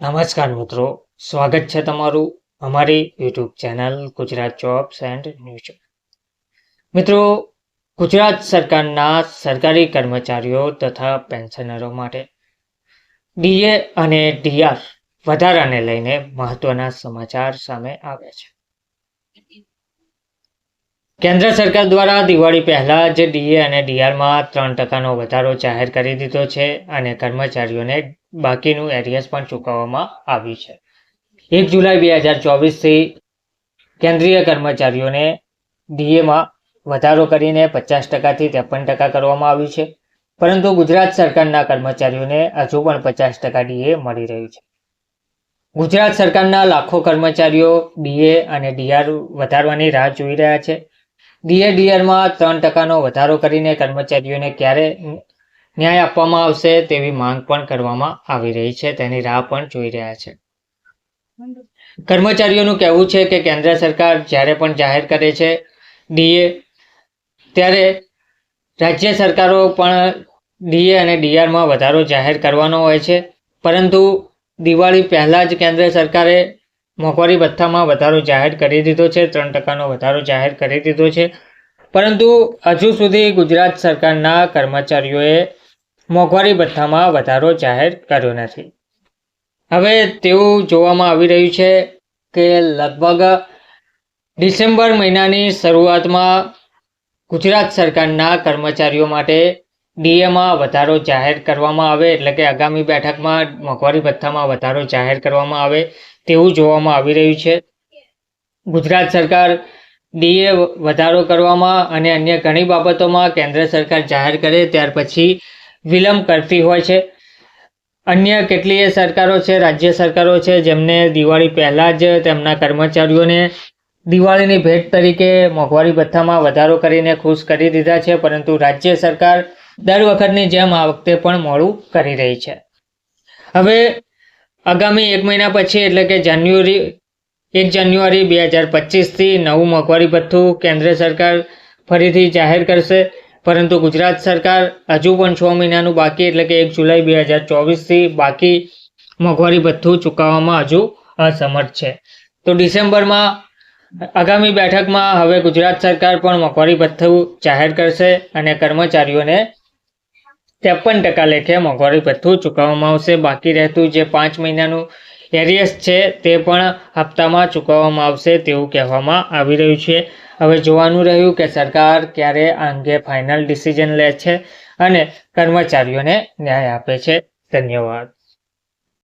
નમસ્કાર મિત્રો, સ્વાગત છે તમારું અમારી YouTube channel Gujarat jobs and news. મિત્રો, ગુજરાત સરકારના સરકારી કર્મચારીઓ તથા પેન્શનરો માટે ડીએ અને ડીઆર વધારાને લઈને મહત્વના સમાચાર સામે આવ્યા છે. કેન્દ્ર સરકાર દ્વારા દિવાળી પહેલા જ ડીએ અને ડીઆરમાં 3% વધારો જાહેર કરી દીધો છે અને કર્મચારીઓને બાકીનું એરિયર્સ પણ ચૂકવવામાં આવ્યું છે. 1 જુલાઈ 2024થી કેન્દ્રીય કર્મચારીઓને ડીએમાં વધારો કરીને 50%થી 53% કરવામાં આવ્યું છે, પરંતુ ગુજરાત સરકારના કર્મચારીઓને હજુ પણ 50% ડીએ મળી રહ્યું છે. ગુજરાત સરકારના લાખો કર્મચારીઓ ડીએ અને ડીઆર વધારવાની રાહ જોઈ રહ્યા છે. ડીએ ડીઆરમાં 3%નો વધારો કરીને કર્મચારીઓને ક્યારે ન્યાય આપવામાં આવશે તેવી માંગ પણ કરવામાં આવી રહી છે, તેની રાહ પણ જોઈ રહ્યા છે. કર્મચારીઓનું કહેવું છે કે કેન્દ્ર સરકાર જ્યારે પણ જાહેર કરે છે ડીએ, ત્યારે રાજ્ય સરકારો પણ ડીએ અને ડીઆરમાં વધારો જાહેર કરવાનો હોય છે, પરંતુ દિવાળી પહેલાં જ કેન્દ્ર સરકારે મોંઘવારી ભથ્થામાં વધારો જાહેર કરી દીધો છે, 3%નો વધારો જાહેર કરી દીધો છે, પરંતુ હજુ સુધી ગુજરાત સરકારના કર્મચારીઓએ મોંઘવારી ભથ્થામાં વધારો જાહેર કર્યો નથી. હવે તેવું જોવામાં આવી રહ્યું છે કે લગભગ ડિસેમ્બર મહિનાની શરૂઆતમાં ગુજરાત સરકારના કર્મચારીઓ માટે ડીએમાં વધારો જાહેર કરવામાં આવે, એટલે કે આગામી બેઠકમાં મોંઘવારી ભથ્થામાં વધારો જાહેર કરવામાં આવે તેવું જોવામાં આવી રહ્યું છે. ગુજરાત સરકાર ડીએ વધારો કરવામાં અને અન્ય ઘણી બાબતોમાં કેન્દ્ર સરકાર જાહેર કરે ત્યાર પછી વિલંબ કરતી હોય છે. અન્ય કેટલીય સરકારો છે, રાજ્ય સરકારો છે, જેમને દિવાળી પહેલાં જ તેમના કર્મચારીઓને દિવાળીની ભેટ તરીકે મોંઘવારી ભથ્થામાં વધારો કરીને ખુશ કરી દીધા છે, પરંતુ રાજ્ય સરકાર દર વખતની જેમ આ વખતે પણ મોડું કરી રહી છે. હવે આગામી 1 મહિના પછી, એટલે કે 1 જાન્યુઆરી 2025થી નવું મોંઘવારી ભથ્થું કેન્દ્ર સરકાર ફરીથી જાહેર કરશે, પરંતુ ગુજરાત સરકાર હજુ પણ 6 મહિનાનું બાકી, એટલે કે 1 જુલાઈ 2024થી બાકી મોંઘવારી ભથ્થું ચૂકવવામાં હજુ અસમર્થ છે. તો ડિસેમ્બરમાં આગામી બેઠકમાં હવે ગુજરાત સરકાર પણ મોંઘવારી ભથ્થું જાહેર કરશે અને કર્મચારીઓને 53% લેખે મોંઘવારી ભથ્થું ચૂકવવામાં આવશે. બાકી રહેતું જે 5 મહિનાનું એરિયર્સ છે તે પણ હપ્તામાં ચૂકવવામાં આવશે તેવું કહેવામાં આવી રહ્યું છે. હવે જોવાનું રહ્યું કે સરકાર ક્યારે આ અંગે ફાઇનલ ડિસિઝન લે છે અને કર્મચારીઓને ન્યાય આપે છે. ધન્યવાદ.